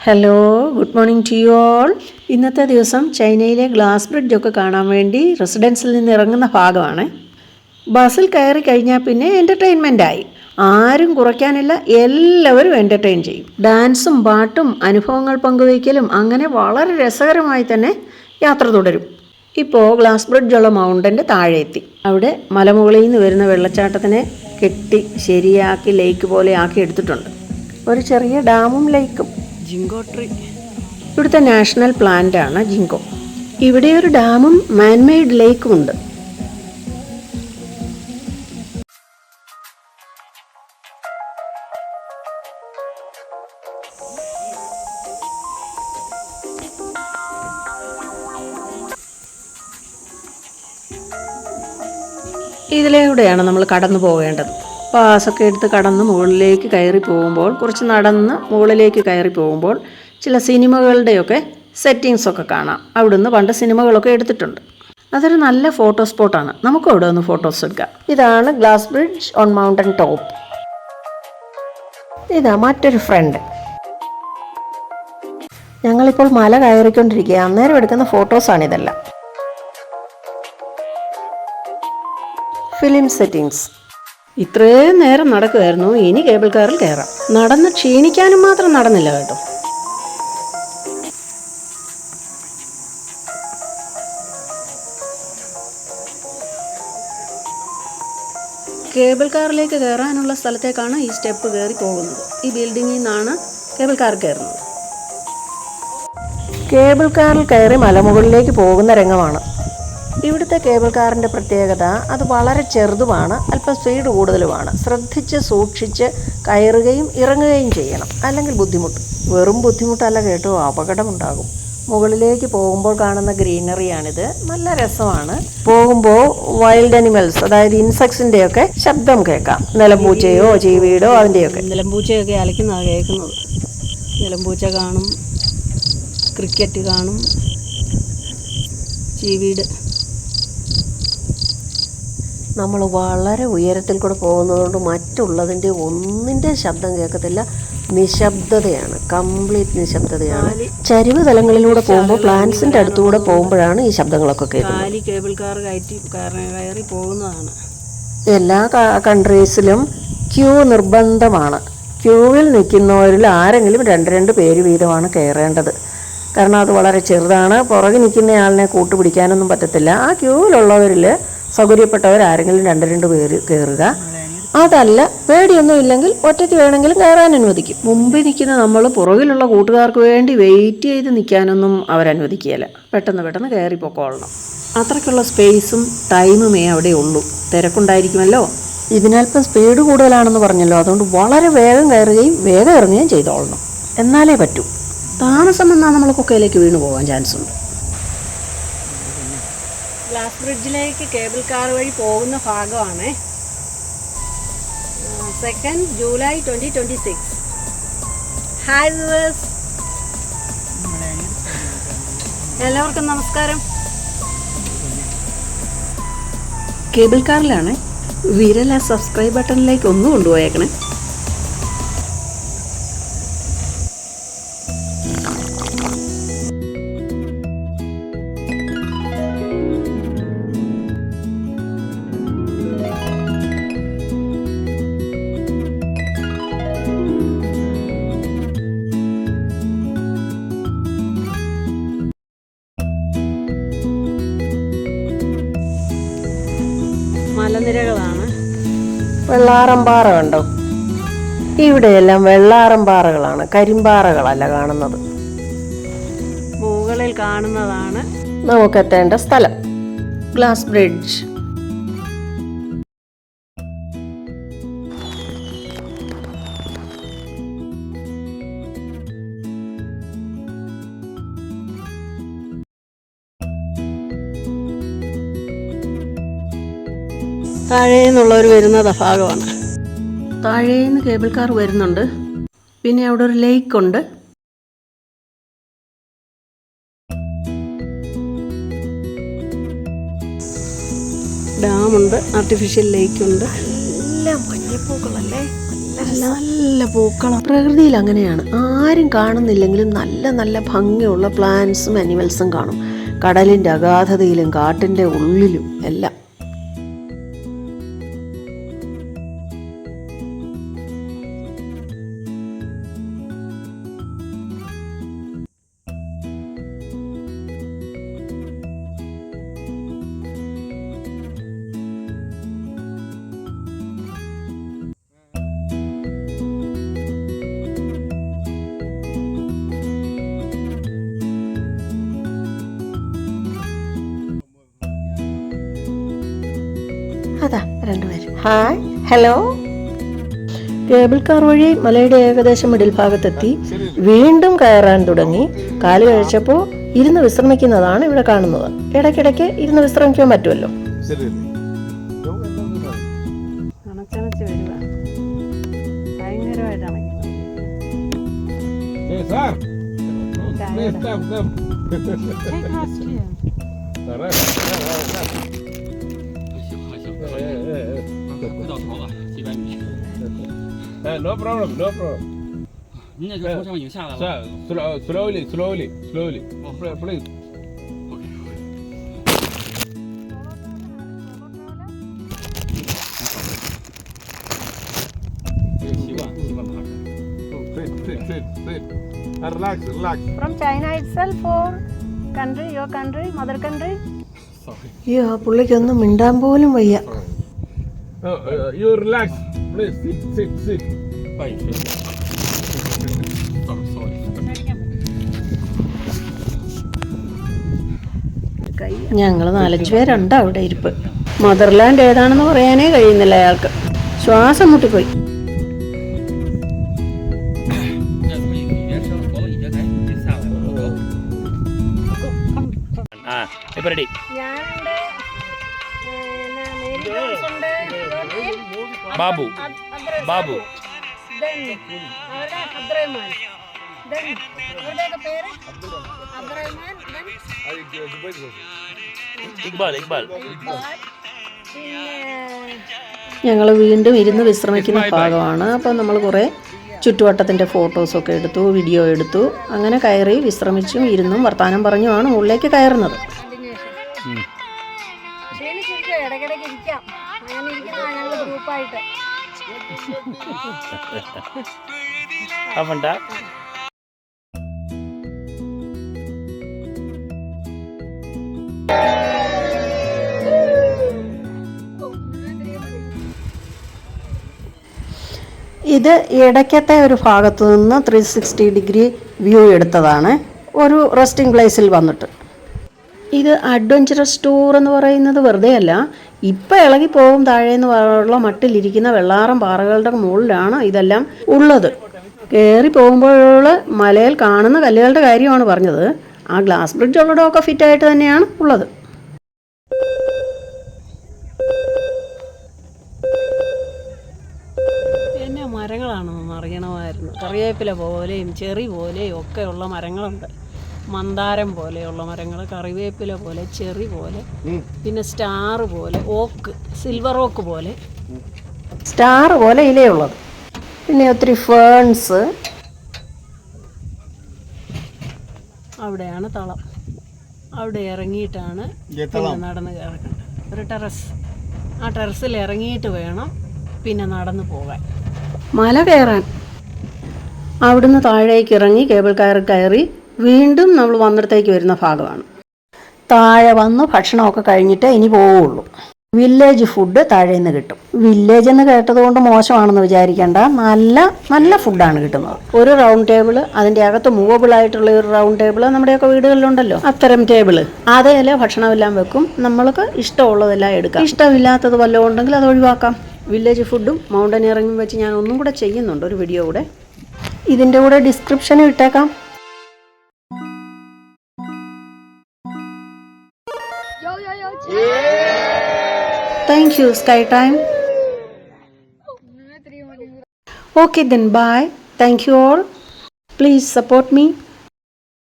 Hello, good morning to you all. ഇന്നത്തെ ദിവസം ചൈനയിലെ ഗ്ലാസ് ബ്രിഡ്ജൊക്കെ കാണാൻ വേണ്ടി റെസിഡൻസിൽ നിന്ന് ഇറങ്ങുന്ന ഭാഗമാണ്. ബസ്സിൽ കയറി കഴിഞ്ഞാൽ പിന്നെ എൻ്റർടൈൻമെൻറ്റായി. ആരും കുറയ്ക്കാനില്ല, എല്ലാവരും എൻ്റർടൈൻ ചെയ്യും. ഡാൻസും പാട്ടും അനുഭവങ്ങൾ പങ്കുവയ്ക്കലും അങ്ങനെ വളരെ രസകരമായി തന്നെ യാത്ര തുടരും. ഇപ്പോൾ ഗ്ലാസ് ബ്രിഡ്ജുള്ള മൗണ്ടൻ്റെ താഴെ എത്തി. അവിടെ മലമുകളിൽ നിന്ന് വരുന്ന വെള്ളച്ചാട്ടത്തിനെ കെട്ടി ശരിയാക്കി ലേക്ക് പോലെ ആക്കി എടുത്തിട്ടുണ്ട്. ഒരു ചെറിയ ഡാമും ലേക്കും. ജിങ്കോ ട്രീ ഇവിടുത്തെ നാഷണൽ പ്ലാന്റ് ആണ് ജിങ്കോ. ഇവിടെ ഒരു ഡാമും മാൻമെയ്ഡ് ലേക്കും ഉണ്ട്. ഇതിലൂടെയാണ് നമ്മൾ കടന്നു പോകേണ്ടത്. പാസൊക്കെ എടുത്ത് കടന്ന് മുകളിലേക്ക് കയറി പോകുമ്പോൾ, കുറച്ച് നടന്ന് മുകളിലേക്ക് കയറി പോകുമ്പോൾ ചില സിനിമകളുടെയൊക്കെ സെറ്റിങ്സൊക്കെ കാണാം. അവിടുന്ന് പണ്ട് സിനിമകളൊക്കെ എടുത്തിട്ടുണ്ട്. അതൊരു നല്ല ഫോട്ടോ സ്പോട്ടാണ്. നമുക്ക് അവിടെ ഒന്ന് ഫോട്ടോസ് എടുക്കാം. ഇതാണ് glass bridge on mountain top. ഇതാ മറ്റൊരു ഫ്രണ്ട്. ഞങ്ങളിപ്പോൾ മല കയറിക്കൊണ്ടിരിക്കുക. അന്നേരം എടുക്കുന്ന ഫോട്ടോസാണിതെല്ലാം. Film settings. ഇത്രയും നേരം നടക്കുമായിരുന്നു, ഇനി കേബിൾ കാറിൽ കയറാം. നടന്ന് ക്ഷീണിക്കാനും മാത്രം നടന്നില്ല കേട്ടോ. കേബിൾ കാറിലേക്ക് കയറാനുള്ള സ്ഥലത്തേക്കാണ് ഈ സ്റ്റെപ്പ് കയറി പോകുന്നത്. ഈ ബിൽഡിങ്ങിൽ നിന്നാണ് കേബിൾ കാർ കയറുന്നത്. കേബിൾ കാറിൽ കയറി മലമുകളിലേക്ക് പോകുന്ന രംഗമാണ്. ഇവിടുത്തെ കേബിൾ കാറിൻ്റെ പ്രത്യേകത, അത് വളരെ ചെറുതുമാണ്, അല്പം സ്പീഡ് കൂടുതലുമാണ്. ശ്രദ്ധിച്ച് സൂക്ഷിച്ച് കയറുകയും ഇറങ്ങുകയും ചെയ്യണം, അല്ലെങ്കിൽ ബുദ്ധിമുട്ട്. വെറും ബുദ്ധിമുട്ടല്ല കേട്ടോ, അപകടമുണ്ടാകും. മുകളിലേക്ക് പോകുമ്പോൾ കാണുന്ന ഗ്രീനറിയാണിത്. നല്ല രസമാണ്. പോകുമ്പോൾ വൈൽഡ് അനിമൽസ്, അതായത് ഇൻസെക്ട്സിൻ്റെയൊക്കെ ശബ്ദം കേൾക്കാം. നിലമ്പൂച്ചയോ ചീവീടോ അതിൻ്റെയൊക്കെ. നിലമ്പൂച്ചയൊക്കെ അലയ്ക്കുന്നതാണ് കേൾക്കുന്നത്. നിലമ്പൂച്ച കാണും, ക്രിക്കറ്റ് കാണും, ചീവീട്. നമ്മൾ വളരെ ഉയരത്തിൽ കൂടെ പോകുന്നതുകൊണ്ട് മറ്റുള്ളതിൻ്റെ ഒന്നിൻ്റെ ശബ്ദം കേൾക്കത്തില്ല. നിശബ്ദതയാണ്, കംപ്ലീറ്റ് നിശബ്ദതയാണ്. ചരിവ് തലങ്ങളിലൂടെ പോകുമ്പോൾ, പ്ലാന്റ്സിൻ്റെ അടുത്തുകൂടെ പോകുമ്പോഴാണ് ഈ ശബ്ദങ്ങളൊക്കെ കേൾക്കുന്നത്. കേബിൾ കാർ കയറി പോകുന്നതാണ്. എല്ലാ കൺട്രീസിലും ക്യൂ നിർബന്ധമാണ്. ക്യൂവിൽ നിൽക്കുന്നവരിൽ ആരെങ്കിലും രണ്ട് പേര് വീതമാണ് കയറേണ്ടത്. കാരണം അത് വളരെ ചെറുതാണ്. പുറകെ നിൽക്കുന്ന ആളിനെ കൂട്ടുപിടിക്കാനൊന്നും പറ്റത്തില്ല. ആ ക്യൂവിലുള്ളവരിൽ സൗകര്യപ്പെട്ടവർ ആരെങ്കിലും രണ്ട് പേര് കയറുക. അതല്ല, പേടിയൊന്നും ഇല്ലെങ്കിൽ ഒറ്റയ്ക്ക് വേണമെങ്കിലും കയറാൻ അനുവദിക്കും. മുമ്പിൽ നിൽക്കുന്ന നമ്മൾ പുറകിലുള്ള കൂട്ടുകാർക്ക് വേണ്ടി വെയിറ്റ് ചെയ്ത് നിൽക്കാനൊന്നും അവരനുവദിക്കുകയില്ല. പെട്ടെന്ന് കയറി പൊക്കോളണം. അത്രയ്ക്കുള്ള സ്പേസും ടൈമുമേ അവിടെ ഉള്ളൂ. തിരക്കുണ്ടായിരിക്കുമല്ലോ. ഇതിനൽപ്പം സ്പീഡ് കൂടുതലാണെന്ന് പറഞ്ഞല്ലോ, അതുകൊണ്ട് വളരെ വേഗം കയറുകയും വേഗം ഇറങ്ങുകയും ചെയ്തോളണം. എന്നാലേ പറ്റൂ. താമസം വന്നാൽ നമ്മൾ കൊക്കയിലേക്ക് വീണു പോകാൻ ചാൻസ് ഉണ്ട്. ഗ്ലാസ് ബ്രിഡ്ജിലേക്ക് കേബിൾ കാർ വഴി പോകുന്ന ഭാഗമാണ്. 2 ജൂലൈ 2026. ഹായ് വ്യൂവേഴ്സ്, എല്ലാവർക്കും നമസ്കാരം. കേബിൾ കാറിലാണ്. വിരൽ ആ സബ്സ്ക്രൈബ് ബട്ടണിലേക്ക് ഒന്ന് കൊണ്ടുപോയേക്കണേ. മലനിരകളാണ്. വെള്ളാറംപാറ കണ്ടോ? ഇവിടെയെല്ലാം വെള്ളാറംപാറകളാണ്, കരിമ്പാറകളല്ല കാണുന്നത്. മുകളിൽ കാണുന്നതാണ് നമുക്കെത്തേണ്ട സ്ഥലം, ഗ്ലാസ് ബ്രിഡ്ജ്. താഴേന്നുള്ളവർ വരുന്നത് ഭാഗമാണ്. താഴേന്ന് കേബിൾ കാർ വരുന്നുണ്ട്. പിന്നെ അവിടെ ഒരു ലേക്കുണ്ട്. ഡാമുണ്ട്, ആർട്ടിഫിഷ്യൽ ലേക്കുണ്ട്. എല്ലാം മഞ്ഞപ്പൂക്കളല്ലേ, നല്ല നല്ല പൂക്കളം. പ്രകൃതിയിൽ അങ്ങനെയാണ്, ആരും കാണുന്നില്ലെങ്കിലും നല്ല നല്ല ഭംഗിയുള്ള പ്ലാന്റ്സും അനിമൽസും കാണും. കടലിൻ്റെ അഗാധതയിലും കാട്ടിൻ്റെ ഉള്ളിലും എല്ലാം. അതാ രണ്ടുപേരും. Hi, hello. കേബിൾ കാർ വഴി മലയുടെ ഏകദേശം മിഡിൽ ഭാഗത്തെത്തി. വീണ്ടും കയറാൻ തുടങ്ങി. കാല് കഴിച്ചപ്പോൾ ഇരുന്ന് വിശ്രമിക്കുന്നതാണ് ഇവിടെ കാണുന്നത്. ഇടയ്ക്കിടയ്ക്ക് ഇരുന്ന് വിശ്രമിക്കാൻ പറ്റുമല്ലോ. No problem, no problem. 您那就从上面已经下来了。Slowly, please.习惯爬山。Sit. Relax. From China itself or country, your country, mother country? Sorry. അയ്യോ, ആ പുള്ളിക്കൊന്നും മിണ്ടാൻ പോലും വയ്യ. You relax. Please sit. Bye. Sorry. ഞങ്ങൾ 4-5 പേരുണ്ട് അവിടെ ഇരിപ്പ്. മദർലാൻഡ് ഏതാണെന്ന് പറയാനേ കഴിയുന്നില്ല അയാൾക്ക്. ശ്വാസം മുട്ടിപ്പോയി. ഇപ്പൊ റെഡി. ഞാനുണ്ട്, ബാബു. അവരുടെ അബ്ദുറഹ്മാൻ, അവരുടെയൊക്കെ പേര് അബ്ദുറഹ്മാൻ, ഇക്ബാൽ. പിന്നെ ഞങ്ങൾ വീണ്ടും ഇരുന്ന് വിശ്രമിക്കുന്ന ഭാഗമാണ്. അപ്പം നമ്മൾ കുറേ ചുറ്റുവട്ടത്തിൻ്റെ ഫോട്ടോസൊക്കെ എടുത്തു, വീഡിയോ എടുത്തു. അങ്ങനെ കയറി വിശ്രമിച്ചും ഇരുന്നും വർത്തമാനം പറഞ്ഞുമാണ് മുകളിലേക്ക് കയറുന്നത്. ക്ഷീണിച്ചിരിക്കും, ഇടയ്ക്കിടയ്ക്ക് ഇരിക്കാം. അങ്ങനെ ഇരിക്കുന്നതാണ് ഞങ്ങൾ ഗ്രൂപ്പായിട്ട്. അവണ്ടാ ഇത് ഇടയ്ക്കത്തെ ഒരു ഭാഗത്തു നിന്ന് 360 ഡിഗ്രി വ്യൂ എടുത്തതാണ്, ഒരു റെസ്റ്റിംഗ് പ്ലേസിൽ വന്നിട്ട്. ഇത് അഡ്വഞ്ചറസ് ടൂർ എന്ന് പറയുന്നത് വെറുതെ അല്ല. ഇപ്പം ഇളകിപ്പോകും താഴേന്ന് ഉള്ള മട്ടിലിരിക്കുന്ന വെള്ളാരം പാറകളുടെ മുകളിലാണ് ഇതെല്ലാം ഉള്ളത്. കയറി പോകുമ്പോഴുള്ള മലയിൽ കാണുന്ന കല്ലുകളുടെ കാര്യമാണ് പറഞ്ഞത്. ആ ഗ്ലാസ് ബ്രിഡ്ജ് ഉള്ളടമൊക്കെ ഫിറ്റായിട്ട് തന്നെയാണ് ഉള്ളത്. പിന്നെ മരങ്ങളാണെന്ന് അറിയണമായിരുന്നു. കറിവേപ്പില പോലെയും ചെറി പോലെയും ഒക്കെയുള്ള മരങ്ങളുണ്ട്. മന്ദാരം പോലെയുള്ള മരങ്ങൾ, കറിവേപ്പില പോലെ, ചെറി പോലെ, പിന്നെ സ്റ്റാർ പോലെ, ഓക്ക്, സിൽവർ ഓക്ക് പോലെ, സ്റ്റാർ പോലെ ഇലയുള്ളത്. പിന്നെ ഒത്തിരി ഫേൺസ്. അവിടെയാണ് തളം. അവിടെ ഇറങ്ങിയിട്ടാണ് നടന്ന് കയറേണ്ടത്. ഒരു ടെറസ്. ആ ടെറസിൽ ഇറങ്ങിയിട്ട് വേണം പിന്നെ നടന്നു പോകാൻ. മല കയറാൻ അവിടുന്ന് താഴേക്ക് ഇറങ്ങി കേബിൾ കയറി കയറി വീണ്ടും നമ്മൾ വന്നിടത്തേക്ക് വരുന്ന ഭാഗമാണ്. താഴെ വന്ന് ഭക്ഷണമൊക്കെ കഴിഞ്ഞിട്ട് ഇനി പോവുള്ളൂ. വില്ലേജ് ഫുഡ് താഴെ നിന്ന് കിട്ടും. വില്ലേജ് എന്ന് കേട്ടതുകൊണ്ട് മോശമാണെന്ന് വിചാരിക്കേണ്ട, നല്ല നല്ല ഫുഡാണ് കിട്ടുന്നത്. ഒരു റൗണ്ട് ടേബിള്, അതിൻ്റെ അകത്ത് മൂവബിൾ ആയിട്ടുള്ള ഒരു റൗണ്ട് ടേബിള് നമ്മുടെയൊക്കെ വീടുകളിലുണ്ടല്ലോ, അത്തരം ടേബിള്. അതേലെ ഭക്ഷണമെല്ലാം വെക്കും. നമ്മൾക്ക് ഇഷ്ടമുള്ളതെല്ലാം എടുക്കാം. ഇഷ്ടമില്ലാത്തത് വല്ലതും ഉണ്ടെങ്കിൽ അത് ഒഴിവാക്കാം. വില്ലേജ് ഫുഡും മൗണ്ടനിയറിങ്ങും വെച്ച് ഞാൻ ഒന്നും കൂടെ ചെയ്യുന്നുണ്ട്, ഒരു വീഡിയോ കൂടെ. ഇതിൻ്റെ കൂടെ ഡിസ്ക്രിപ്ഷനും ഇട്ടേക്കാം. Thank you, Skytime. Okay then, bye. Thank you all. Please support me.